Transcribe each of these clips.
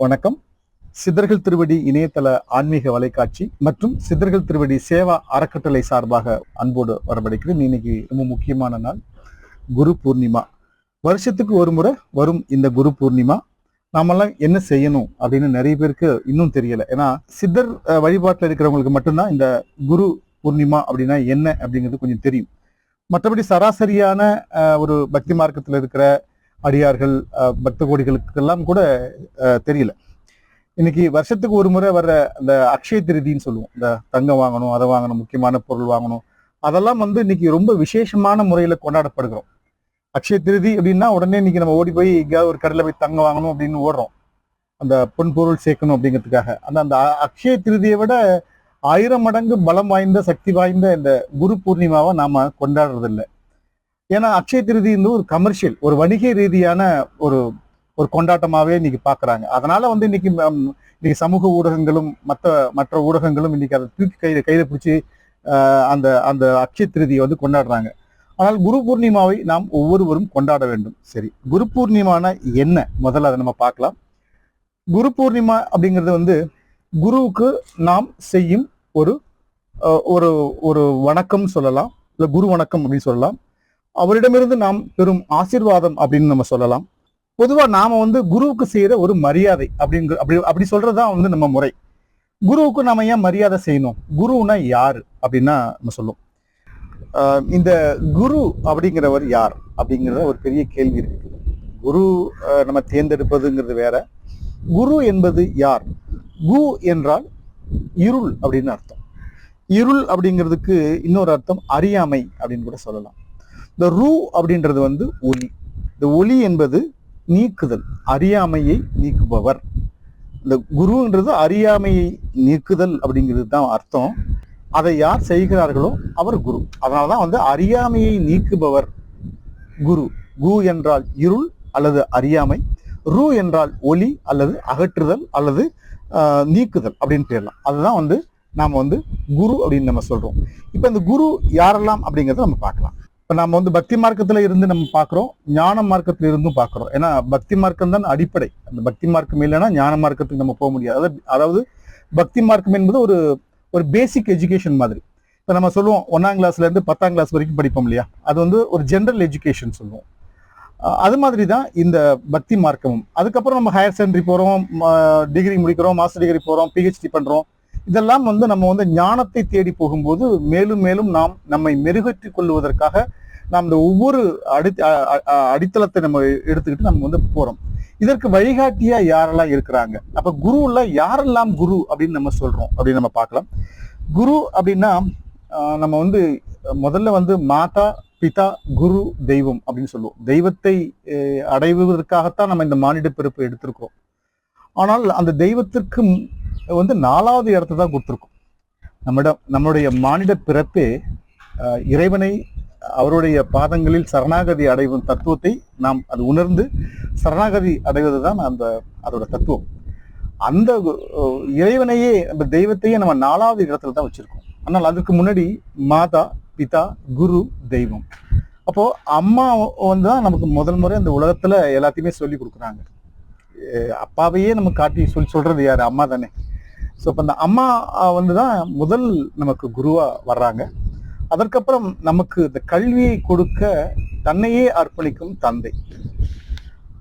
வணக்கம். சித்தர்கள் திருவடி இணையதள ஆன்மீக வலைக்காட்சி மற்றும் சித்தர்கள் திருவடி சேவா அறக்கட்டளை சார்பாக அன்போடு வரவழைக்கிறேன். இன்னைக்கு ரொம்ப முக்கியமான நாள், குரு பூர்ணிமா. வருஷத்துக்கு ஒரு முறை வரும் இந்த குரு பூர்ணிமா நாமெல்லாம் என்ன செய்யணும் அப்படின்னு நிறைய பேருக்கு இன்னும் தெரியல. ஏன்னா சித்தர் வழிபாட்டில் இருக்கிறவங்களுக்கு மட்டும்தான் இந்த குரு பூர்ணிமா அப்படின்னா என்ன அப்படிங்கிறது கொஞ்சம் தெரியும். மற்றபடி சராசரியான ஒரு பக்தி மார்க்கத்தில் இருக்கிற அடியார்கள் பக்த கோடிகளுக்கெல்லாம் கூட தெரியல. இன்னைக்கு வருஷத்துக்கு ஒரு முறை வர்ற அந்த அக்ஷய திருதின்னு சொல்லுவோம். இந்த தங்கம் வாங்கணும், அதை வாங்கணும், முக்கியமான பொருள் வாங்கணும், அதெல்லாம் இன்னைக்கு ரொம்ப விசேஷமான முறையில கொண்டாடப்படுகிறோம். அக்ஷய திருதி அப்படின்னா உடனே இன்னைக்கு நம்ம ஓடி போய் எங்கேயாவது ஒரு கடையில் போய் தங்கம் வாங்கணும் அப்படின்னு ஓடுறோம், அந்த பொன் பொருள் சேர்க்கணும் அப்படிங்கிறதுக்காக. அந்த அக்ஷய திருதியை விட 1000 மடங்கு பலம் வாய்ந்த சக்தி வாய்ந்த இந்த குரு பூர்ணிமாவை நாம கொண்டாடுறதில்லை. ஏன்னா அக்ஷய திருதி ஒரு கமர்ஷியல், ஒரு வணிக ரீதியான ஒரு ஒரு கொண்டாட்டமாவே இன்னைக்கு பாக்குறாங்க. அதனால இன்னைக்கு சமூக ஊடகங்களும் மற்ற ஊடகங்களும் இன்னைக்கு அதை தூக்கி கையில பிடிச்சி அந்த அந்த அக்ஷய திருதியை கொண்டாடுறாங்க. ஆனால் குரு பூர்ணிமாவை நாம் ஒவ்வொருவரும் கொண்டாட வேண்டும். சரி, குரு பூர்ணிமான என்ன, முதல்ல அதை நம்ம பார்க்கலாம். குரு பூர்ணிமா அப்படிங்கிறது குருவுக்கு நாம் செய்யும் ஒரு ஒரு ஒரு வணக்கம் சொல்லலாம், இல்ல குரு வணக்கம் அப்படின்னு சொல்லலாம். அவரிடமிருந்து நாம் பெரும் ஆசீர்வாதம் அப்படின்னு நம்ம சொல்லலாம். பொதுவா நாம குருவுக்கு செய்யற ஒரு மரியாதை அப்படி சொல்றதுதான் நம்ம முறை. குருவுக்கு நாம ஏன் மரியாதை செய்யணும்? குருன்னா யாரு அப்படின்னா நம்ம சொல்லுவோம். இந்த குரு அப்படிங்கிறவர் யார் அப்படிங்கிறத ஒரு பெரிய கேள்வி இருக்கு. குரு நம்ம தேர்ந்தெடுப்பதுங்கிறது வேற. குரு என்பது யார்? கு என்றால் இருள் அப்படின்னு அர்த்தம். இருள் அப்படிங்கிறதுக்கு இன்னொரு அர்த்தம் அறியாமை அப்படின்னு கூட சொல்லலாம். இந்த ரூ அப்படின்றது ஒளி. இந்த ஒளி என்பது நீக்குதல், அறியாமையை நீக்குபவர். இந்த குருன்றது அறியாமையை நீக்குதல் அப்படிங்கிறது தான் அர்த்தம். அதை யார் செய்கிறார்களோ அவர் குரு. அதனாலதான் அறியாமையை நீக்குபவர் குரு. கு என்றால் இருள் அல்லது அறியாமை, ரூ என்றால் ஒளி அல்லது அகற்றுதல் அல்லது நீக்குதல் அப்படின்னு பேரலாம். அதுதான் நாம குரு அப்படின்னு நம்ம சொல்றோம். இப்ப இந்த குரு யாரெல்லாம் அப்படிங்கிறத நம்ம பார்க்கலாம். இப்ப நம்ம பக்தி மார்க்கத்துல இருந்து நம்ம பார்க்கிறோம், ஞான மார்க்கத்துல இருந்தும் பார்க்கிறோம். ஏன்னா பக்தி மார்க்கம் தான் அடிப்படை. அந்த பக்தி மார்க்கம் இல்லைன்னா ஞான மார்க்கத்துக்கு நம்ம போக முடியாது. அதாவது பக்தி மார்க்கம் என்பது ஒரு ஒரு பேசிக் எஜுகேஷன் மாதிரி. இப்ப நம்ம சொல்லுவோம் 1ஆம் கிளாஸ்ல இருந்து 10ஆம் கிளாஸ் வரைக்கும் படிப்போம் இல்லையா, அது ஒரு ஜென்ரல் எஜுகேஷன் சொல்லுவோம். அது மாதிரி தான் இந்த பக்தி மார்க்கமும். அதுக்கப்புறம் நம்ம ஹையர் செகண்டரி போறோம், டிகிரி முடிக்கிறோம், மாஸ்டர் டிகிரி போறோம், பிஹெச்டி பண்றோம். இதெல்லாம் நம்ம ஞானத்தை தேடி போகும்போது மேலும் மேலும் நாம் நம்மை மெருகேற்றிக் கொள்வதற்காக நாம் இந்த ஒவ்வொரு அடித்தளத்தை நம்ம எடுத்துக்கிட்டு நம்ம போறோம். இதற்கு வழிகாட்டியா யாரெல்லாம் இருக்கிறாங்க? அப்ப குருல யாரெல்லாம் குரு அப்படின்னு நம்ம சொல்றோம் அப்படின்னு நம்ம பார்க்கலாம். குரு அப்படின்னா நம்ம முதல்ல மாதா, பிதா, குரு, தெய்வம் அப்படின்னு சொல்லுவோம். தெய்வத்தை அடைவதற்காகத்தான் நம்ம இந்த மானிட பிறப்பு எடுத்திருக்கோம். ஆனால் அந்த தெய்வத்திற்கு 4வது இடத்தை தான் கொடுத்துருக்கோம். நம்முடைய மானிட பிறப்பே இறைவனை அவருடைய பாதங்களில் சரணாகதி அடைவும் தத்துவத்தை நாம் அது உணர்ந்து சரணாகதி அடைவதுதான் அதோட தத்துவம். அந்த இறைவனையே, அந்த தெய்வத்தையே நம்ம 4வது இடத்துல தான் வச்சிருக்கோம். ஆனால் அதுக்கு முன்னாடி மாதா, பிதா, குரு, தெய்வம். அப்போ அம்மா தான் நமக்கு முதல் முறை அந்த உலகத்துல எல்லாத்தையுமே சொல்லி கொடுக்குறாங்க. அப்பாவையே நம்ம காட்டி சொல்றது யாரு? அம்மா தானே. ஸோ இப்போ அந்த அம்மா தான் முதல் நமக்கு குருவா வர்றாங்க. அதற்கப்புறம் நமக்கு இந்த கல்வியை கொடுக்க தன்னையே அர்ப்பணிக்கும் தந்தை.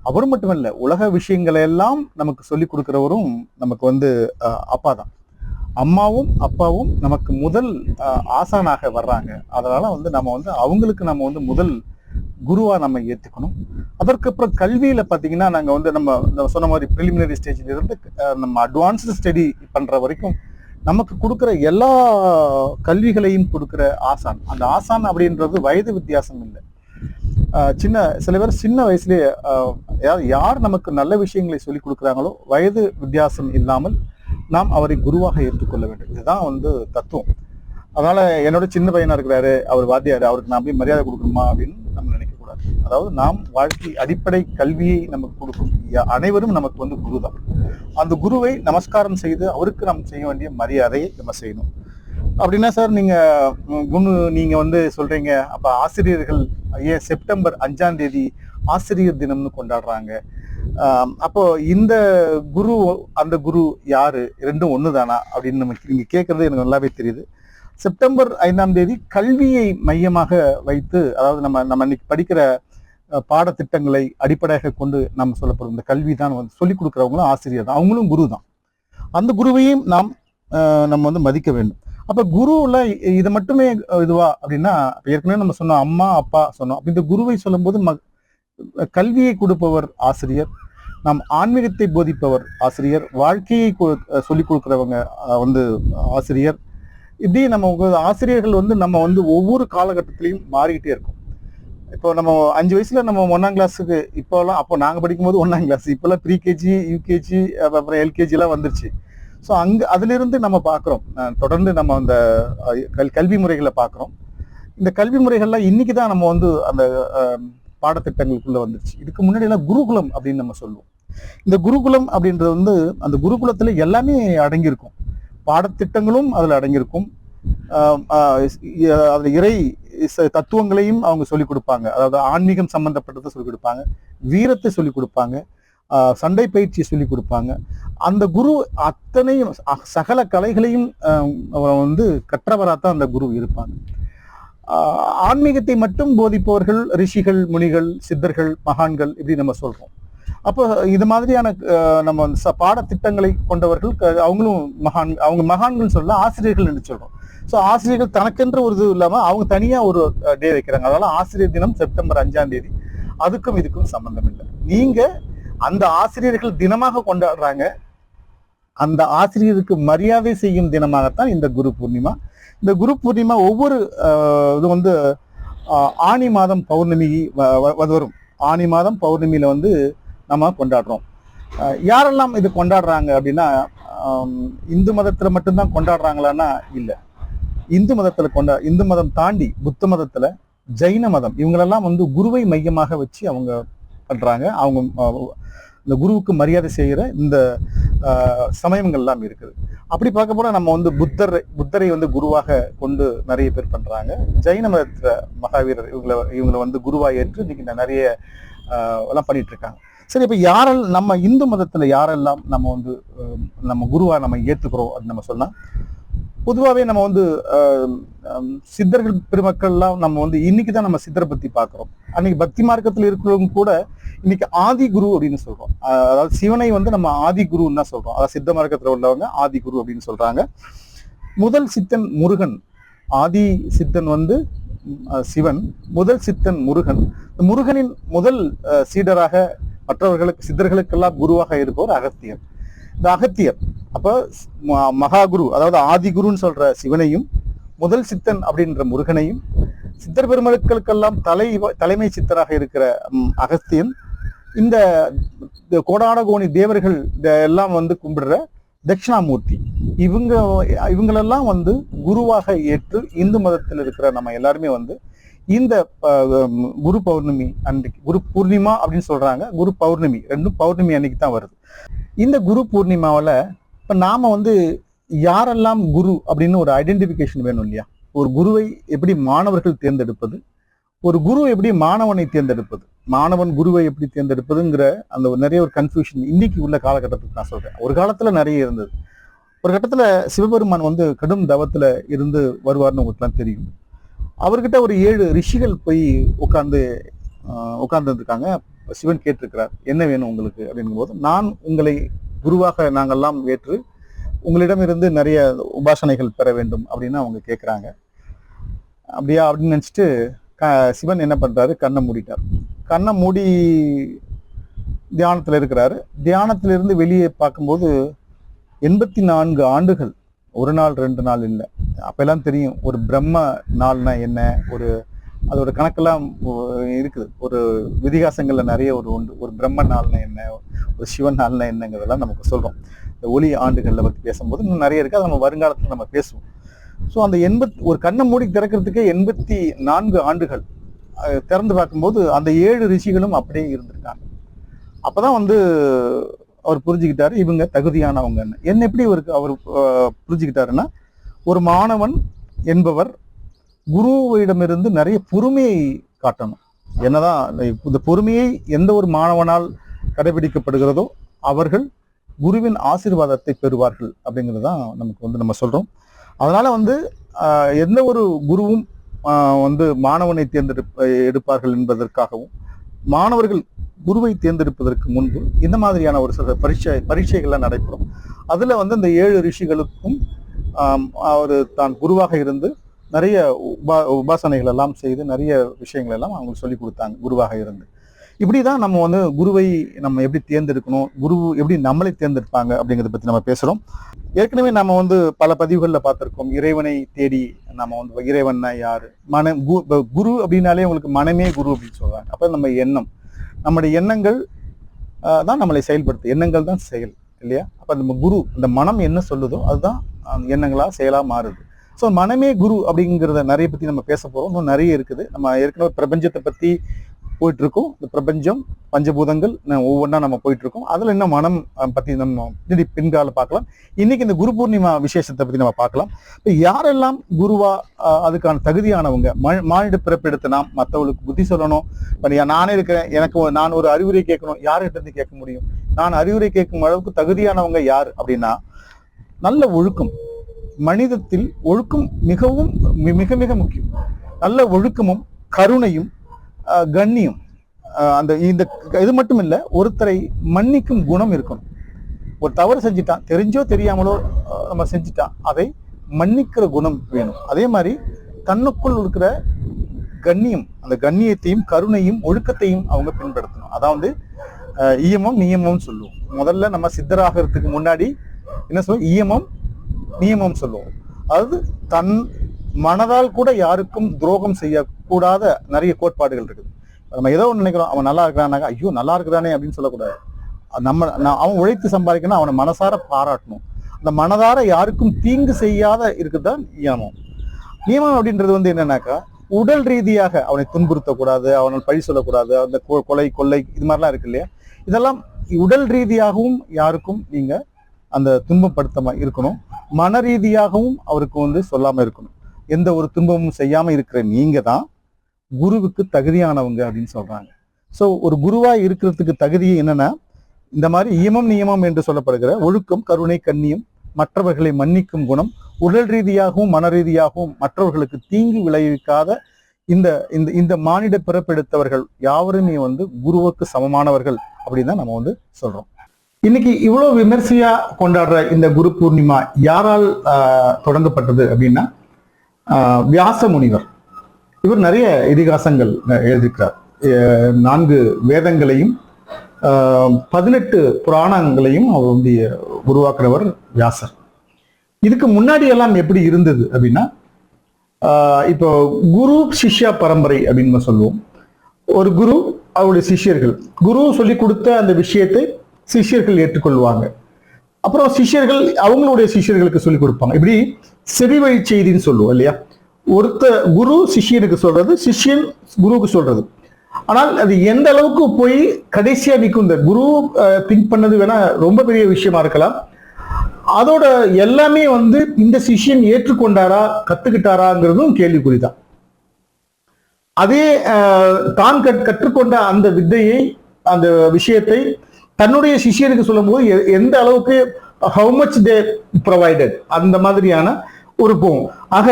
அவர் மட்டுமல்ல, உலக விஷயங்களை எல்லாம் நமக்கு சொல்லி கொடுக்கிறவரும் நமக்கு அப்பா தான். அம்மாவும் அப்பாவும் நமக்கு முதல் ஆசானாக வர்றாங்க. அதனால நம்ம அவங்களுக்கு நம்ம முதல் குருவா நம்ம ஏத்துக்கணும். அதற்கப்புறம் கல்வியில பாத்தீங்கன்னா நாங்க நம்ம சொன்ன மாதிரி பிரிலிமினரி ஸ்டேஜ்ல இருந்து நம்ம அட்வான்ஸ்டு ஸ்டடி பண்ற வரைக்கும் நமக்கு கொடுக்குற எல்லா கல்விகளையும் கொடுக்குற ஆசான். அந்த ஆசான் அப்படின்றது வயது வித்தியாசம் இல்லை. சில பேர் சின்ன வயசுலயே யார் நமக்கு நல்ல விஷயங்களை சொல்லி கொடுக்குறாங்களோ வயது வித்தியாசம் இல்லாமல் நாம் அவரை குருவாக ஏற்றுக்கொள்ள வேண்டும். இதுதான் தத்துவம். அதனால என்னோட சின்ன பையனா இருக்கிறாரு, அவர் வாத்தியாரு, அவருக்கு நான் போய் மரியாதை கொடுக்கணுமா அப்படின்னு நம்ம நினைக்க கூடாது. அதாவது நாம் வாழ்க்கை அடிப்படை கல்வியை நமக்கு கொடுக்கும் அனைவரும் நமக்கு குரு தான். அந்த குருவை நமஸ்காரம் செய்து அவருக்கு நாம் செய்ய வேண்டிய மரியாதையை நம்ம செய்யணும். அப்படின்னா சார் நீங்க சொல்றீங்க, அப்ப ஆசிரியர்கள் ஏன் செப்டம்பர் 5ஆம் தேதி ஆசிரியர் தினம்னு கொண்டாடுறாங்க? அப்போ இந்த குரு அந்த குரு யாரு, ரெண்டும் ஒண்ணுதானா அப்படின்னு நமக்கு நீங்க கேட்கறது எனக்கு நல்லாவே தெரியுது. செப்டம்பர் 5ஆம் தேதி கல்வியை மையமாக வைத்து, அதாவது நம்ம நம்ம இன்னைக்கு படிக்கிற பாடத்திட்டங்களை அடிப்படையாக கொண்டு நம்ம சொல்லப்படும் இந்த கல்வி தான் வந்து சொல்லிக் கொடுக்குறவங்களும் ஆசிரியர் தான், அவங்களும் குரு தான். அந்த குருவையும் நம்ம வந்து மதிக்க வேண்டும். அப்ப குருவுல இது மட்டுமே இதுவா அப்படின்னா, ஏற்கனவே நம்ம சொன்னோம் அம்மா அப்பா சொன்னோம். அப்ப இந்த குருவை சொல்லும்போது கல்வியை கொடுப்பவர் ஆசிரியர், நாம் ஆன்மீகத்தை போதிப்பவர் ஆசிரியர், வாழ்க்கையை சொல்லிக் கொடுக்குறவங்க வந்து ஆசிரியர். இப்படி நம்ம ஆசிரியர்கள் வந்து நம்ம வந்து ஒவ்வொரு காலகட்டத்திலையும் மாறிக்கிட்டே இருக்கும். இப்போ நம்ம 5 வயசுல நம்ம 1ஆம் கிளாஸுக்கு இப்போலாம், அப்போ நாங்கள் படிக்கும்போது 1ஆம் கிளாஸ், இப்போல்லாம் ப்ரீகேஜி யூகேஜி அப்புறம் எல்கேஜிலாம் வந்துருச்சு. ஸோ அதிலிருந்து நம்ம பார்க்குறோம், தொடர்ந்து நம்ம அந்த கல்வி முறைகளை பார்க்குறோம். இந்த கல்வி முறைகள்லாம் இன்னைக்கு தான் நம்ம வந்து அந்த பாடத்திட்டங்களுக்குள்ள வந்துருச்சு. இதுக்கு முன்னாடி எல்லாம் குருகுலம் அப்படின்னு நம்ம சொல்லுவோம். இந்த குருகுலம் அப்படின்றது வந்து அந்த குருகுலத்துல எல்லாமே அடங்கியிருக்கும், பாடத்திட்டங்களும் அதுல அடங்கியிருக்கும், அதுல இறை தத்துவங்களையும் அவங்க சொல்லிக் கொடுப்பாங்க. அதாவது ஆன்மீகம் சம்பந்தப்பட்டதை சொல்லிக் கொடுப்பாங்க, வீரத்தை சொல்லிக் கொடுப்பாங்க, சண்டை பயிற்சியை சொல்லிக் கொடுப்பாங்க. அந்த குரு அத்தனையும் சகல கலைகளையும் வந்து கற்றவராத்தான் அந்த குரு இருப்பாங்க. ஆன்மீகத்தை மட்டும் போதிப்பவர்கள் ரிஷிகள், முனிகள், சித்தர்கள், மகான்கள் இப்படி நம்ம சொல்றோம். அப்போ இது மாதிரியான நம்ம பாடத்திட்டங்களை கொண்டவர்கள் அவங்களும் அவங்க மகான்கள் சொல்ல ஆசிரியர்கள் என்று சொல்றோம். ஸோ ஆசிரியர்கள் தனக்கென்ற ஒரு இது இல்லாம அவங்க தனியா ஒரு டே வைக்கிறாங்க. அதனால ஆசிரியர் தினம் செப்டம்பர் 5ஆம் தேதி. அதுக்கும் இதுக்கும் சம்பந்தம் இல்லை. நீங்க அந்த ஆசிரியர்கள் தினமாக கொண்டாடுறாங்க, அந்த ஆசிரியருக்கு மரியாதை செய்யும் தினமாகத்தான் இந்த குரு பூர்ணிமா. இந்த குரு பூர்ணிமா ஒவ்வொரு இது வந்து ஆனி மாதம் பௌர்ணமி வரும். ஆனி மாதம் பௌர்ணமியில வந்து நம்ம கொண்டாடுறோம். யாரெல்லாம் இது கொண்டாடுறாங்க அப்படின்னா, இந்து மதத்துல மட்டும்தான் கொண்டாடுறாங்களான்னா இல்லை. இந்து மதம் தாண்டி புத்த மதத்துல, ஜைன மதம், இவங்களெல்லாம் வந்து குருவை மையமாக வச்சு அவங்க பண்றாங்க. அவங்க இந்த குருவுக்கு மரியாதை செய்கிற இந்த சமயங்கள் எல்லாம் இருக்குது. அப்படி பார்க்க போனா நம்ம வந்து புத்தரை வந்து குருவாக கொண்டு நிறைய பேர் பண்றாங்க. ஜைன மதத்துல மகாவீரர் இவங்களை வந்து குருவாக ஏற்று இன்னைக்கு நிறைய எல்லாம் பண்ணிட்டு இருக்காங்க. சரி, இப்ப நம்ம இந்து மதத்துல யாரெல்லாம் நம்ம வந்து நம்ம குருவா நம்ம ஏத்துக்கிறோம் அப்படின்னு நம்ம சொன்னா, பொதுவாகவே நம்ம வந்து சித்தர்கள் பெருமக்கள்லாம் நம்ம வந்து இன்னைக்குதான் நம்ம சித்தரை பத்தி பார்க்கிறோம். அன்னைக்கு பக்தி மார்க்கத்தில் இருக்கிறவங்க கூட இன்னைக்கு ஆதி குரு அப்படின்னு சொல்றோம். அதாவது சிவனை வந்து நம்ம ஆதி குருன்னு தான் சொல்றோம். அதாவது சித்த மார்க்கத்தில் உள்ளவங்க ஆதி குரு அப்படின்னு சொல்றாங்க. முதல் சித்தன் முருகன், ஆதி சித்தன் வந்து சிவன், முதல் சித்தன் முருகன். முருகனின் முதல் சீடராக மற்றவர்களுக்கு சித்தர்களுக்கெல்லாம் குருவாக இருப்பவர் அகத்தியர். இந்த அகத்தியர் அப்ப மகாகுரு, அதாவது ஆதி குருன்னு சொல்ற சிவனையும், முதல் சித்தன் அப்படின்ற முருகனையும், சித்தர் பெருமக்களுக்கெல்லாம் தலைமை சித்தராக இருக்கிற அகஸ்தியன், இந்த கோடானகோணி தேவர்கள் எல்லாம் வந்து கும்பிடுற தட்சிணாமூர்த்தி, இவங்களெல்லாம் வந்து குருவாக ஏற்று இந்து மதத்தில் இருக்கிற நம்ம எல்லாருமே வந்து இந்த குரு பௌர்ணமி அன்றைக்கு, குரு பூர்ணிமா அப்படின்னு சொல்றாங்க, குரு பௌர்ணமி, ரெண்டும் பௌர்ணமி அன்னைக்கு தான் வருது. இந்த குரு பூர்ணிமாவில் இப்ப நாம வந்து யாரெல்லாம் குரு அப்படின்னு ஒரு ஐடென்டிபிகேஷன் வேணும் இல்லையா? ஒரு குருவை எப்படி மாணவர்கள் தேர்ந்தெடுப்பது, ஒரு குரு எப்படி மாணவனை தேர்ந்தெடுப்பது, மாணவன் குருவை எப்படி தேர்ந்தெடுப்பதுங்கிற அந்த நிறைய ஒரு கன்ஃபியூஷன் இன்னைக்கு உள்ள காலகட்டத்துக்கு நான் சொல்றேன். ஒரு காலத்துல நிறைய இருந்தது. ஒரு கட்டத்துல சிவபெருமான் வந்து கடும் தவத்துல இருந்து வருவார்னு உங்களுக்குலாம் தெரியும். அவர்கிட்ட ஒரு 7 ரிஷிகள் போய் உட்கார்ந்து இருக்காங்க. சிவன் கேட்டிருக்கிறார், என்ன வேணும் உங்களுக்கு அப்படிங்கும் போது, நான் உங்களை குருவாக நாங்கள்லாம் ஏற்று உங்களிடமிருந்து நிறைய உபாசனைகள் பெற வேண்டும் அப்படின்னு அவங்க கேட்குறாங்க. அப்படியா அப்படின்னு நினச்சிட்டு சிவன் என்ன பண்றாரு, கண்ணை மூடிட்டார். கண்ணை மூடி தியானத்துல இருக்கிறாரு. தியானத்திலிருந்து வெளியே பார்க்கும்போது 84 ஆண்டுகள், ஒரு நாள் 2 நாள் இல்லை. அப்பெல்லாம் தெரியும் ஒரு பிரம்ம நாள்னா என்ன, அதோட கணக்கெல்லாம் இருக்குது. ஒரு விதிகாசங்கள்ல நிறைய உண்டு. ஒரு பிரம்ம நாள்னா என்ன, ஒரு சிவன் நாள்னா என்னங்கிறதெல்லாம் நமக்கு சொல்றோம். இந்த ஒளி ஆண்டுகள்ல பத்தி பேசும்போது இன்னும் நிறைய இருக்கு, அது நம்ம வருங்காலத்துல நம்ம பேசுவோம். ஸோ அந்த ஒரு கண்ணை மூடி திறக்கிறதுக்கே 84 ஆண்டுகள். திறந்து பார்க்கும்போது அந்த 7 ரிஷிகளும் அப்படியே இருந்திருக்காங்க. அப்பதான் வந்து அவர் புரிஞ்சுக்கிட்டாரு, இவங்க தகுதியானவங்கன்னு. என்ன எப்படி அவர் புரிஞ்சுக்கிட்டாருன்னா, ஒரு மாணவன் என்பவர் குருவிடமிருந்து நிறைய பொறுமையை காட்டணும். என்னதான் இந்த பொறுமையை எந்த ஒரு மாணவனால் கடைபிடிக்கப்படுகிறதோ அவர்கள் குருவின் ஆசீர்வாதத்தை பெறுவார்கள் அப்படிங்கிறது தான் நமக்கு வந்து நம்ம சொல்றோம். அதனால வந்து எந்த ஒரு குருவும் வந்து மாணவனை எடுப்பார்கள் என்பதற்காகவும் மாணவர்கள் குருவை தேர்ந்தெடுப்பதற்கு முன்பு இந்த மாதிரியான ஒரு சில பரீட்சைகள்லாம் நடைபெறும். அதுல வந்து இந்த 7 ரிஷிகளுக்கும் அவர் தான் குருவாக இருந்து நிறைய உபாசனைகள் எல்லாம் செய்து நிறைய விஷயங்கள் எல்லாம் அவங்களுக்கு சொல்லி கொடுத்தாங்க குருவாக இருந்து. இப்படிதான் நம்ம வந்து குருவை நம்ம எப்படி தேர்ந்தெடுக்கணும், குரு எப்படி நம்மளை தேர்ந்தெடுப்பாங்க அப்படிங்கிறத பத்தி நம்ம பேசுறோம். ஏற்கனவே நம்ம வந்து பல பதிவுகளில் பார்த்திருக்கோம். இறைவனை தேடி நம்ம வந்து இறைவன்னா யாரு, குரு அப்படின்னாலே உங்களுக்கு மனமே குரு அப்படின்னு சொல்றாங்க. அப்ப நம்ம எண்ணம், நம்முடைய எண்ணங்கள் தான் நம்மளை செயல்படுத்து, எண்ணங்கள் தான் செயல் இல்லையா? அப்ப நம்ம குரு, இந்த மனம் என்ன சொல்லுதோ அதுதான் எண்ணங்களா செயலா மாறுது. ஸோ மனமே குரு அப்படிங்கிறத நிறைய பத்தி நம்ம பேச போறோம். இன்னும் நிறைய இருக்குது. நம்ம ஏற்கனவே பிரபஞ்சத்தை பத்தி போயிட்டு இருக்கோம். இந்த பிரபஞ்சம், பஞ்சபூதங்கள் ஒவ்வொன்றா நம்ம போயிட்டு இருக்கோம். அதுல இன்னும் மனம் பத்தி நம்ம பின்கால பார்க்கலாம். இன்னைக்கு இந்த குரு பூர்ணிமா விசேஷத்தை பத்தி நம்ம பார்க்கலாம். இப்போ யாரெல்லாம் குருவா அதுக்கான தகுதியானவங்க, மானிட பிறப்பெடுத்து நாம் மற்றவங்களுக்கு புத்தி சொல்லணும். இப்போ நானே இருக்கிறேன், நான் ஒரு அறிவுரை கேட்கணும், யார்கிட்ட இருந்து கேட்க முடியும்? நான் அறிவுரை கேட்கும் அளவுக்கு தகுதியானவங்க யார் அப்படின்னா, நல்ல ஒழுக்கம். மனிதத்தில் ஒழுக்கம் மிகவும் மிக மிக முக்கியம். நல்ல ஒழுக்கமும் கருணையும் கண்ணியம், அந்த இந்த இது மட்டும் இல்ல, ஒருத்தரை மன்னிக்கும் குணம் இருக்கணும். ஒரு தவறு செஞ்சுட்டான், தெரிஞ்சோ தெரியாமலோ நம்ம செஞ்சுட்டான், அதை மன்னிக்கிற குணம் வேணும். அதே மாதிரி தன்னுக்குள் இருக்கிற கண்ணியம், அந்த கண்ணியத்தையும் கருணையும் ஒழுக்கத்தையும் அவங்க பின்படுத்தணும். அதாவது இயமம் நியமம் சொல்லுவோம். முதல்ல நம்ம சித்தராகிறதுக்கு முன்னாடி என்ன சொல்லுவோம்? இயமம் நியமம் சொல்லுவோம். அதாவது தன் மனதால் கூட யாருக்கும் துரோகம் செய்யக்கூடாத நிறைய கோட்பாடுகள் இருக்குது. நம்ம ஏதோ ஒன்று நினைக்கிறோம், அவன் நல்லா இருக்கிறானாங்க, ஐயோ நல்லா இருக்கிறானே அப்படின்னு சொல்லக்கூடாது. அவன் உழைத்து சம்பாதிக்கணும், அவனை மனசார பாராட்டணும். அந்த மனதார யாருக்கும் தீங்கு செய்யாத இருக்குதான் நியமம். நியமம் அப்படின்றது வந்து என்னன்னாக்கா, உடல் ரீதியாக அவனை துன்புறுத்தக்கூடாது, அவனை பழி சொல்லக்கூடாது, அந்த கொலை கொள்ளை இது மாதிரிலாம் இருக்கு இல்லையா? இதெல்லாம் உடல் ரீதியாகவும் யாருக்கும் நீங்க அந்த துன்பப்படுத்தாம இருக்கணும். மன ரீதியாகவும் அவருக்கு வந்து சொல்லாம இருக்கணும். எந்த ஒரு துன்பமும் செய்யாம இருக்கிற நீங்க தான் குருவுக்கு தகுதியானவங்க அப்படின்னு சொல்றாங்க. ஸோ ஒரு குருவா இருக்கிறதுக்கு தகுதி என்னன்னா, இந்த மாதிரி இயமம் நியமம் என்று சொல்லப்படுகிற ஒழுக்கம், கருணை, கண்ணியம், மற்றவர்களை மன்னிக்கும் குணம், உடல் ரீதியாகவும் மன ரீதியாகவும் மற்றவர்களுக்கு தீங்கு விளைவிக்காத இந்த இந்த இந்த மானிட பிறப்பெடுத்தவர்கள் யாவருமே வந்து குருவுக்கு சமமானவர்கள் அப்படின்னு தான் நம்ம வந்து சொல்றோம். இன்னைக்கு இவ்வளவு விமர்சையா கொண்டாடுற இந்த குரு பூர்ணிமா யாரால் தொடங்கப்பட்டது அப்படின்னா, வியாச முனிவர். இவர் நிறைய இதிகாசங்கள் எழுதியிருக்கிறார். 4 வேதங்களையும் 18 புராணங்களையும் அவர் வந்து உருவாக்குறவர் வியாசர். இதுக்கு முன்னாடி எல்லாம் எப்படி இருந்தது அப்படின்னா, இப்போ குரு சிஷ்யா பரம்பரை அப்படின்னு சொல்லுவோம். ஒரு குரு, அவருடைய சிஷ்யர்கள், குரு சொல்லி கொடுத்த அந்த விஷயத்தை சிஷ்யர்கள் ஏற்றுக்கொள்வாங்க. அப்புறம் சிஷ்யர்கள் அவங்களுடைய சிஷ்யர்களுக்கு சொல்லிக் கொடுப்பாங்க. இப்படி செவி வழி செய்தின்னு சொல்லுவோம் இல்லையா? குரு சிஷ்யனுக்கு சொல்றது, சிஷ்யன் குருவுக்கு சொல்றது. ஆனால் அது எந்த அளவுக்கு போய் கடைசியா நிற்கும், இந்த குரு திங்க் பண்ணது வேணா ரொம்ப பெரிய விஷயமா இருக்கலாம், அதோட எல்லாமே வந்து இந்த சிஷ்யன் ஏற்றுக்கொண்டாரா கத்துக்கிட்டாராங்கிறதும் கேள்விக்குறிதான். அதே தான் கற்றுக்கொண்ட அந்த வித்தையை, அந்த விஷயத்தை தன்னுடைய சிஷ்யனுக்கு சொல்லும் போது எந்த அளவுக்கு how much they provided அந்த மாதிரியான ஒரு போகும். ஆக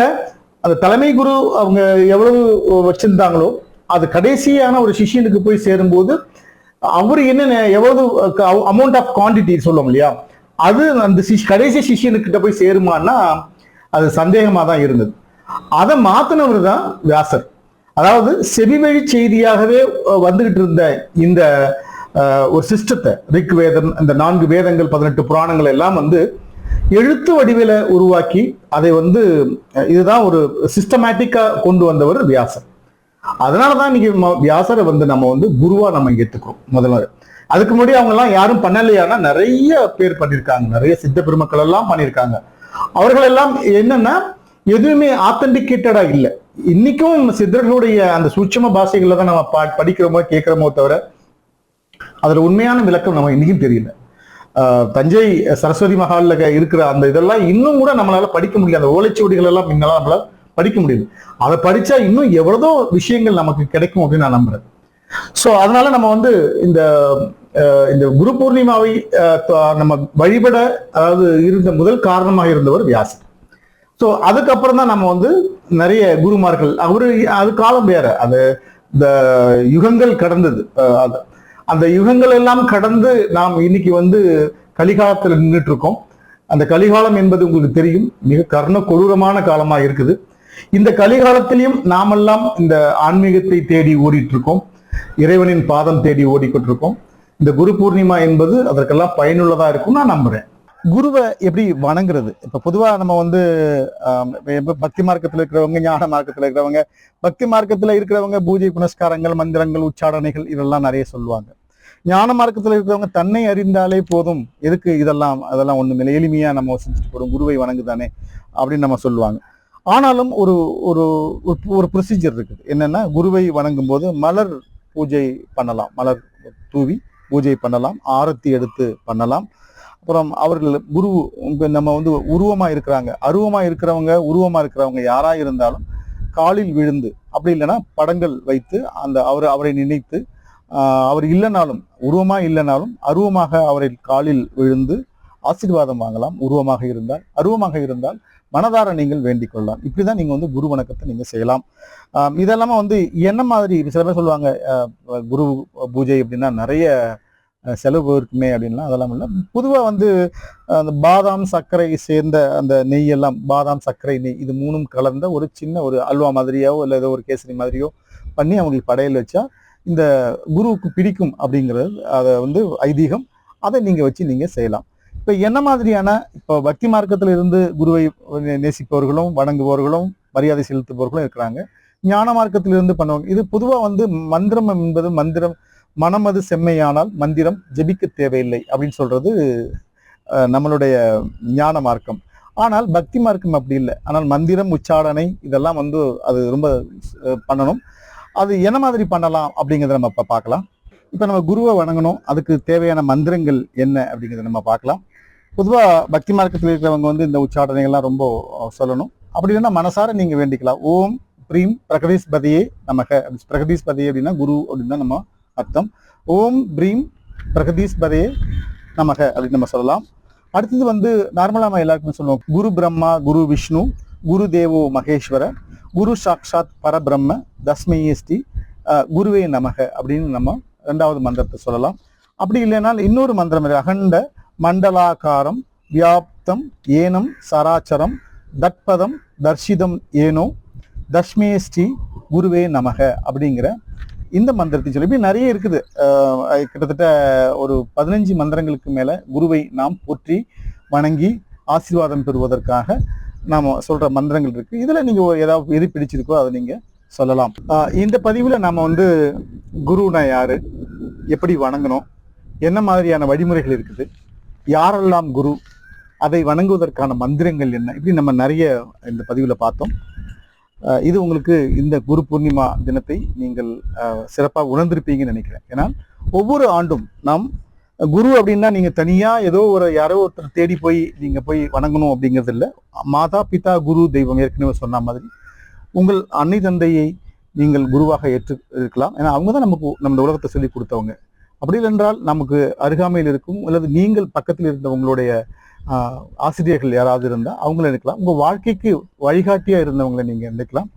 அந்த தலைமை குரு அவங்க எவ்வளவு வச்சிருந்தாங்களோ அது கடைசியான ஒரு சிஷ்யனுக்கு போய் சேரும்போது அவரு என்ன எவ்வளவு அமௌண்ட் ஆஃப் குவான்டிட்டி சொல்லுவோம் இல்லையா, அது அந்த கடைசி சிஷ்யனுக்கிட்ட போய் சேருமான்னா அது சந்தேகமா தான் இருந்தது. அதை மாத்தினவர் தான் வியாசர். அதாவது செவிவழி செய்தியாகவே வந்துகிட்டு இருந்த இந்த ஒரு சிஸ்டத்தை, ரிக் வேதம், இந்த 4 வேதங்கள் 18 புராணங்கள் எல்லாம் வந்து எழுத்து வடிவில உருவாக்கி அதை வந்து இதுதான் ஒரு சிஸ்டமேட்டிக்கா கொண்டு வந்தவர் வியாசர். அதனாலதான் இன்னைக்கு வியாசரை வந்து நம்ம வந்து குருவா நம்ம ஏத்துக்கிறோம். முதல்ல அதுக்கு முன்னாடி அவங்க எல்லாம் யாரும் பண்ணலையானா நிறைய பேர் பண்ணியிருக்காங்க, நிறைய சித்த பெருமக்கள் எல்லாம் பண்ணியிருக்காங்க. அவர்கள் எல்லாம் என்னன்னா எதுவுமே ஆத்தென்டிகேட்டடா இல்லை. இன்னைக்கும் சித்தர்களுடைய அந்த சூட்சம பாஷைகள்ல தான் நம்ம படிக்கிறோமோ கேட்கிறோமோ தவிர அதுல உண்மையான விளக்கம் நம்ம இன்னைக்கும் தெரியல. தஞ்சை சரஸ்வதி மகால்ல இருக்கிற அந்த இதெல்லாம் இன்னும் கூட நம்மளால படிக்க முடியல. அந்த ஓலைச்சுவடிகள் எல்லாம் முன்னால நம்மளால படிக்க முடியல. அதை படிச்சா இன்னும் எவ்வளவோ விஷயங்கள் நமக்கு கிடைக்கும் அப்படின்னு நான் நம்புறேன். ஸோ அதனால நம்ம வந்து இந்த இந்த குரு பூர்ணிமாவை நம்ம வழிபட அதாவது இருந்த முதல் காரணமாக இருந்தவர் வியாசர். ஸோ அதுக்கப்புறம் தான் நம்ம வந்து நிறைய குருமார்கள் அது காலம் வேற, அது இந்த யுகங்கள் கடந்தது. அந்த யுகங்கள் எல்லாம் கடந்து நாம் இன்னைக்கு வந்து கலிகாலத்தில் நின்றுட்டு இருக்கோம். அந்த கலிகாலம் என்பது உங்களுக்கு தெரியும், மிக கர்ண கொடூரமான காலமா இருக்குது. இந்த கலிகாலத்திலையும் நாமெல்லாம் இந்த ஆன்மீகத்தை தேடி ஓடிட்டு இருக்கோம், இறைவனின் பாதம் தேடி ஓடிக்கொண்டிருக்கோம். இந்த குரு பூர்ணிமா என்பது அதற்கெல்லாம் பயனுள்ளதா இருக்கும் நான் நம்புறேன். குருவை எப்படி வணங்குறது? இப்ப பொதுவா நம்ம வந்து பக்தி மார்க்கத்துல இருக்கிறவங்க, ஞான மார்க்கத்துல இருக்கிறவங்க, பக்தி மார்க்கத்துல இருக்கிறவங்க பூஜை புனஸ்காரங்கள், மந்திரங்கள், உச்சாடனைகள் இதெல்லாம் நிறைய சொல்லுவாங்க. ஞான மார்க்கத்துல இருக்கிறவங்க தன்னை அறிந்தாலே போதும், எதுக்கு அதெல்லாம் ஒண்ணுமில்லை, எளிமையா நம்ம செஞ்சுட்டு போறோம், குருவை வணங்குதானே அப்படின்னு நம்ம சொல்லுவாங்க. ஆனாலும் ஒரு ஒரு ஒரு ப்ரொசீஜர் இருக்குது. என்னன்னா, குருவை வணங்கும் போது மலர் பூஜை பண்ணலாம், மலர் தூவி பூஜை பண்ணலாம், ஆரத்தி எடுத்து பண்ணலாம். அப்புறம் அவர்கள் குரு நம்ம வந்து உருவமா இருக்கிறாங்க, உருவமா இருக்கிறவங்க யாரா இருந்தாலும் காலில் விழுந்து, அப்படி இல்லைன்னா படங்கள் வைத்து அந்த அவரை நினைத்து, அவர் இல்லைனாலும் உருவமா இல்லைனாலும் அருவமாக அவரை காலில் விழுந்து ஆசீர்வாதம் வாங்கலாம். உருவமாக இருந்தால், அருவமாக இருந்தால் மனதார நீங்கள் வேண்டிக் கொள்ளலாம். இப்படிதான் நீங்க வந்து குரு வணக்கத்தை நீங்க செய்யலாம். இதெல்லாம வந்து என்ன மாதிரி சில பேர் சொல்லுவாங்க, குரு பூஜை அப்படின்னா நிறைய செலவு இருக்குமே அப்படின்லாம். அதெல்லாம் இல்லை. பொதுவாக வந்து அந்த பாதாம் சர்க்கரை சேர்ந்த அந்த நெய் எல்லாம், பாதாம் சர்க்கரை நெய் இது மூணும் கலந்த ஒரு சின்ன ஒரு அல்வா மாதிரியோ இல்லை ஏதோ ஒரு கேசரி மாதிரியோ பண்ணி அவங்களுக்கு படையல் வச்சா இந்த குருவுக்கு பிடிக்கும் அப்படிங்கிறது அதை வந்து ஐதீகம். அதை நீங்க வச்சு நீங்க செய்யலாம். இப்ப என்ன மாதிரியான, இப்போ பக்தி மார்க்கத்துல இருந்து குருவை நேசிப்பவர்களும் வணங்குபவர்களும் மரியாதை செலுத்துபவர்களும் இருக்கிறாங்க. ஞான மார்க்கத்திலிருந்து பண்ணுவாங்க. இது பொதுவா வந்து மந்திரம் என்பது மனமது செம்மையானால் மந்திரம் ஜெபிக்க தேவையில்லை அப்படின்னு சொல்றது நம்மளுடைய ஞான மார்க்கம். ஆனால் பக்தி மார்க்கம் அப்படி இல்லை. ஆனால் மந்திரம், உச்சாடனை இதெல்லாம் வந்து அது ரொம்ப பண்ணணும். அது என்ன மாதிரி பண்ணலாம் அப்படிங்கிறத நம்ம இப்போ பார்க்கலாம். இப்போ நம்ம குருவை வணங்கணும், அதுக்கு தேவையான மந்திரங்கள் என்ன அப்படிங்கிறத நம்ம பார்க்கலாம். பொதுவாக பக்தி மார்க்கத்தில் இருக்கிறவங்க வந்து இந்த உச்சாடனைகள்லாம் ரொம்ப சொல்லணும். அப்படி இல்லைன்னா மனசார நீங்க வேண்டிக்கலாம். ஓம் பிரீம் பிரகதீஸ்பதியே நமக. பிரகதீஸ்பதியே அப்படின்னா குரு அப்படின்னு தான் நம்ம அர்த்தம். ஓம் பிரீம் பிரகதீஸ்பதியே நமக அப்படின்னு நம்ம சொல்லலாம். அடுத்தது வந்து நார்மலா நம்ம எல்லாருக்குமே சொல்லுவோம், குரு பிரம்மா குரு விஷ்ணு குரு தேவோ மகேஸ்வர குரு சாக்ஷாத் பரபிரம்ம தஸ்மையே ஸ்ரீ குருவே நமக அப்படின்னு நம்ம ரெண்டாவது மந்திரத்தை சொல்லலாம். அப்படி இல்லைனால் இன்னொரு மந்திரம், அகண்ட மண்டலாகாரம் வியாப்தம் ஏனம் சராச்சரம் தட்பதம் தர்ஷிதம் ஏனோ தஸ்மே ஸ்ரீ குருவே நமக அப்படிங்கிற இந்த மந்திரத்தை சொல்லி இப்படி நிறைய இருக்குது. கிட்டத்தட்ட ஒரு 15 மந்திரங்களுக்கு மேல குருவை நாம் போற்றி வணங்கி ஆசீர்வாதம் பெறுவதற்காக நாம சொல்ற மந்திரங்கள் இருக்கு. இதுல நீங்க ஏதாவது எது பிடிச்சிருக்கோ அதை நீங்க சொல்லலாம். இந்த பதிவுல நாம வந்து குருனா யாரு, எப்படி வணங்கணும், என்ன மாதிரியான வழிமுறைகள் இருக்குது, யாரெல்லாம் குரு, அதை வணங்குவதற்கான மந்திரங்கள் என்ன, இப்படி நம்ம நிறைய இந்த பதிவுல பார்த்தோம். இது உங்களுக்கு இந்த குரு பூர்ணிமா தினத்தை நீங்கள் சிறப்பாக உணர்ந்திருப்பீங்கன்னு நினைக்கிறேன். ஏன்னா ஒவ்வொரு ஆண்டும் நாம் குரு அப்படின்னா நீங்க தனியா ஏதோ யாரோ ஒருத்தர் தேடி போய் நீங்க போய் வணங்கணும் அப்படிங்கிறது இல்லை. மாதா பிதா குரு தெய்வம், ஏற்கனவே சொன்ன மாதிரி உங்கள் அன்னை தந்தையை நீங்கள் குருவாக ஏற்று இருக்கலாம். ஏன்னா அவங்க தான் நமக்கு நம்ம உலகத்தை சொல்லி கொடுத்தவங்க. அப்படி இல்லைன்றால் நமக்கு அருகாமையில் இருக்கும் அல்லது நீங்கள் பக்கத்தில் இருந்த உங்களுடைய ஆசிரியர்கள் யாராவது இருந்தால் அவங்கள நினைக்கலாம். உங்க வாழ்க்கைக்கு வழிகாட்டியா இருந்தவங்களை நீங்க நினைக்கலாம்.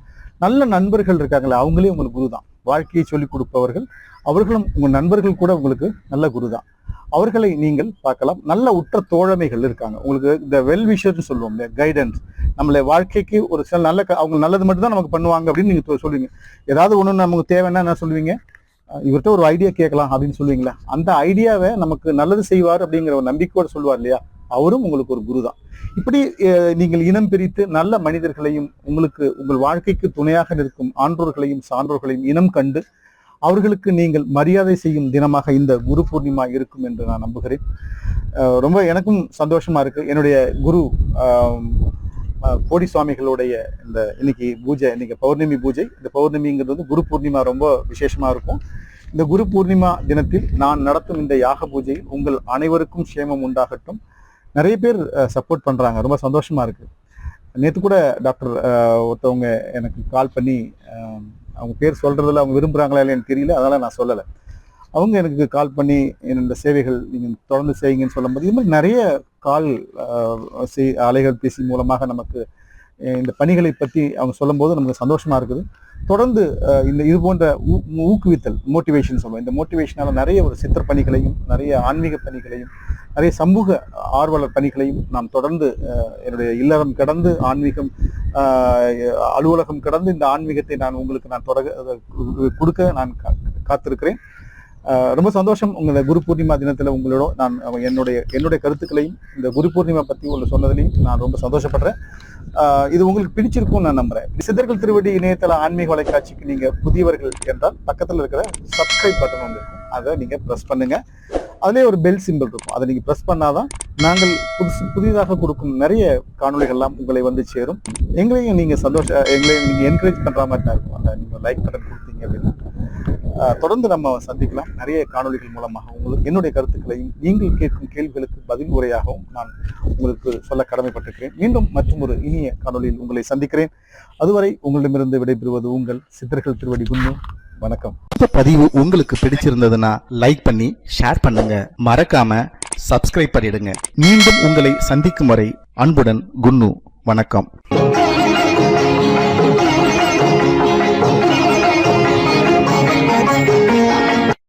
நல்ல நண்பர்கள் இருக்காங்களே, அவங்களே உங்களுக்கு குரு தான். வாழ்க்கையை சொல்லிக் கொடுப்பவர்கள் அவர்களும் உங்க நண்பர்கள் கூட உங்களுக்கு நல்ல குரு தான். அவர்களை நீங்கள் பார்க்கலாம். நல்ல உற்ற தோழமைகள் இருக்காங்க உங்களுக்கு. இந்த வெல் விஷர்னு சொல்லுவோம், கைடன்ஸ், நம்மளை வாழ்க்கைக்கு ஒரு சில நல்ல அவங்க நல்லது மட்டும் தான் நமக்கு பண்ணுவாங்க அப்படின்னு நீங்க சொல்லுவீங்க. ஏதாவது ஒண்ணு நமக்கு தேவைன்னா என்ன சொல்லுவீங்க, இவர்கிட்ட ஒரு ஐடியா கேட்கலாம் அப்படின்னு சொல்லுவீங்களா? அந்த ஐடியாவை நமக்கு நல்லது செய்வார் அப்படிங்கிற ஒரு நம்பிக்கையோடு சொல்லுவார் இல்லையா, அவரும் உங்களுக்கு ஒரு குரு தான். இப்படி நீங்கள் இனம் பிரித்து நல்ல மனிதர்களையும் உங்களுக்கு உங்கள் வாழ்க்கைக்கு துணையாக நிற்கும் ஆன்றோர்களையும் சான்றோர்களையும் இனம் கண்டு அவர்களுக்கு நீங்கள் மரியாதை செய்யும் தினமாக இந்த குரு பூர்ணிமா இருக்கும் என்று நான் நம்புகிறேன். ரொம்ப எனக்கும் சந்தோஷமா இருக்கு. என்னுடைய குரு கோடி சுவாமிகளுடைய இந்த இன்னைக்கு பூஜை, இன்னைக்கு பௌர்ணமி பூஜை. இந்த பௌர்ணமிங்கிறது வந்து குரு பூர்ணிமா ரொம்ப விசேஷமா இருக்கும். இந்த குரு பூர்ணிமா தினத்தில் நான் நடத்தும் இந்த யாக பூஜையில் உங்கள் அனைவருக்கும் சேமம் உண்டாகட்டும். நிறைய பேர் சப்போர்ட் பண்றாங்க, ரொம்ப சந்தோஷமா இருக்கு. நேற்று கூட டாக்டர் ஒருத்தவங்க எனக்கு கால் பண்ணி அவங்க பேர் சொல்றதுல அவங்க விரும்புறாங்களா இல்லைன்னு தெரியல, அதனால நான் சொல்லலை. அவங்க எனக்கு கால் பண்ணி இந்த சேவைகள் நீங்கள் தொடர்ந்து செய்யுங்கன்னு சொல்லும்போது இது மாதிரி நிறைய கால் அலைபேசி மூலமாக நமக்கு இந்த பணிகளை பற்றி அவங்க சொல்லும்போது நமக்கு சந்தோஷமா இருக்குது. தொடர்ந்து இது போன்ற ஊக்குவித்தல், மோட்டிவேஷன் சொல்லுவோம், இந்த மோட்டிவேஷனால நிறைய ஒரு சித்தர் பணிகளையும், நிறைய ஆன்மீக பணிகளையும், நிறைய சமூக ஆர்வலர் பணிகளையும் நாம் தொடர்ந்து என்னுடைய இல்லறம் கடந்து ஆன்மீகம் அலுவலகம் கடந்து இந்த ஆன்மீகத்தை நான் உங்களுக்கு கொடுக்க நான் காத்திருக்கிறேன். ரொம்ப சந்தோஷம். உங்களை குரு பூர்ணிமா தினத்துல உங்களோட நான் என்னுடைய கருத்துக்களையும் இந்த குரு பூர்ணிமா பத்தி உள்ள சொன்னதுலையும் நான் ரொம்ப சந்தோஷப்படுறேன். இது உங்களுக்கு பிடிச்சிருக்கும்னு நான் நம்புறேன். சித்தர்கள் திருவடி இணையதள ஆன்மீக வலைக்காட்சிக்கு நீங்க புதியவர்கள் என்றால் பக்கத்துல இருக்கிற சப்ஸ்கிரைப் பட்டன் வந்து இருக்கும், அதை நீங்க பிரஸ் பண்ணுங்க. அதுலேயே ஒரு பெல் சிம்பிள் இருக்கும், அதை நீங்க பிரஸ் பண்ணாதான் நாங்கள் புதிதாக கொடுக்கும் நிறைய காணொலிகள்லாம் உங்களை வந்து சேரும். எங்களையும் நீங்க என்கரேஜ் பண்ற மாதிரி தான் இருக்கும். அந்த நீங்க லைக் பட்டன் கொடுத்தீங்க அப்படின்னா தொடர்ந்து நம்ம சந்திக்கலாம். நிறைய காணொலிகள் மூலமாக உங்களுக்கு என்னுடைய கருத்துக்களையும் நீங்கள் கேட்கும் கேள்விகளுக்கு பதில் உரையாகவும் நான் உங்களுக்கு சொல்ல கடமைப்பட்டிருக்கிறேன். மீண்டும் மற்றும் ஒரு இனிய காணொலியில் உங்களை சந்திக்கிறேன். அதுவரை உங்களிடமிருந்து விடைபெறுவது உங்கள் சித்தர்கள் திருவடி குன்னு. வணக்கம். இந்த பதிவு உங்களுக்கு பிடிச்சிருந்ததுன்னா லைக் பண்ணி ஷேர் பண்ணுங்க. மறக்காம சப்ஸ்கிரைப் பண்ணிடுங்க. மீண்டும் உங்களை சந்திக்கும் வரை அன்புடன் குன்னு. வணக்கம்.